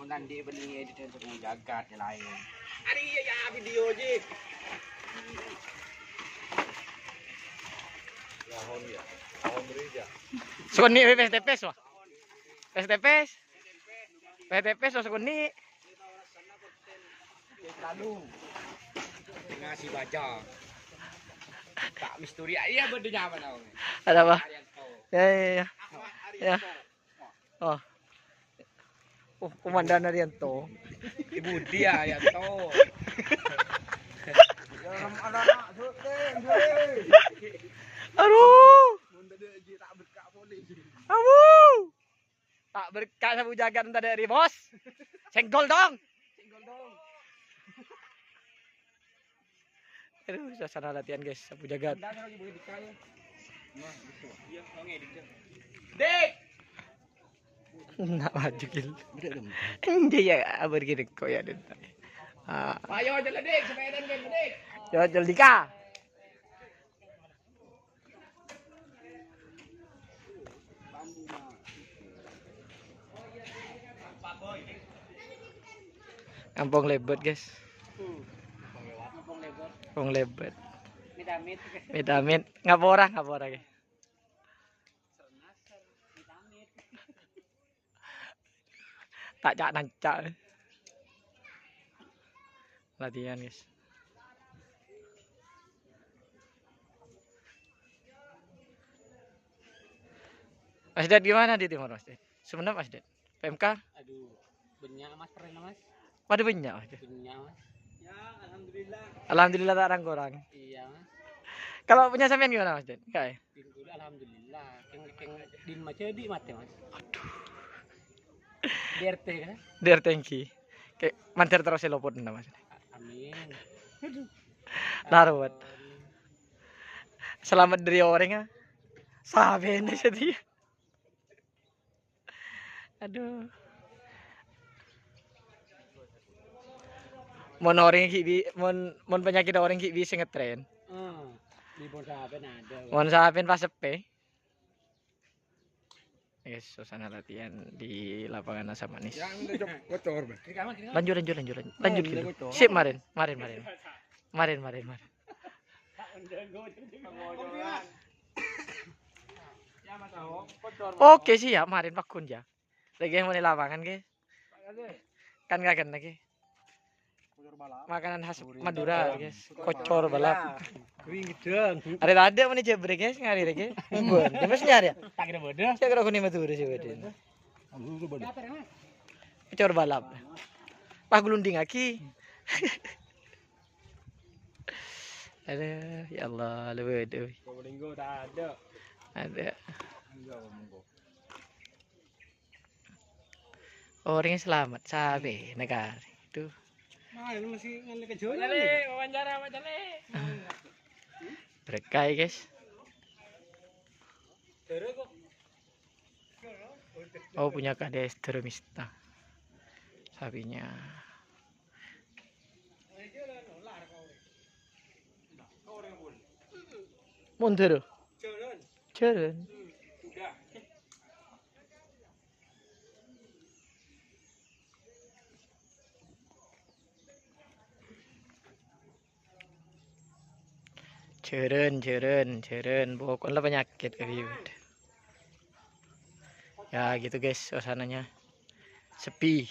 Mau nanti benih edit untuk menjaga yang lain. Ari ya video aja. Ya hon ya. Hon gereja. Sukuni PSTPS wah. PSTPS. PSTPS wah sukuni. Lalu ngasih baca. Pak Misturi iya bedanya apa namanya? Ada apa? Ya ya ya. Ya. Oh. Komandan Arianto. Ibu dia Arianto. Aduh. Aduh. Tak berkah sabu jagat entar dari bos. Senggol dong. Aduh, suasana latihan guys, sabu jagat. Dek. Nak maju gil. Dia ya bergini kok ya den. Ayo jalan dek, sepeda kan dek. Yo Jaldika. Kampung Lebet guys. Kampung Lebet. Midamit. Ngapa orang guys. Tak cak nancak. Latihan guys. Mas Ded gimana di timur Mas Ded? Sebenarnya Mas Ded. PMK? Aduh, banyak mas keren mas. Waduh banyak Mas Ded. Banyak mas. Ya alhamdulillah. Alhamdulillah tak orang kurang. Iya mas. Kalau punya sampean gimana Mas Ded? Enggak ya? Alhamdulillah. Keng din macedi mate mas. DRT kan? Der thank kayak manter terus lopot na Mas. Amin. Darurat. Selamat dari orang ah. Sabi na siya dia. Aduh. Mon orang kibi, mon penyakit orang kibi sing ngetren. Di Bonsapen ada. Mon sapin pas sepe. Guys, suasana latihan di lapangan Asam Manis. Yang udah bocor, Bang. Lanjut gitu. Sip marin. Oke siap marin pakun ya. Lagi mau di lapangan guys. Kan kaget lagi. Makanan khas Madura guys. Kocor balap. Kuing gedeng. Ada mana jebrek guys ngari lagi. Bukan. Mas nyari ya? Tak kira bodoh. Saya kira kuni Madura sih badan. Kocor balap. Pak gelunding aki. Aduh, ya Allah, lebih aduh. Minggu tak ada. Ada. Orangnya selamat, sabe negara itu. Ini masih ngalih ke Jawa. Jale, wawancara sama Jale. Berkah guys. Oh punya kades Termista. Sapinya. Mundur. Jalan. Jeren, bukan lah penyakit ribet. Ya gitu guys, suasananya sepi.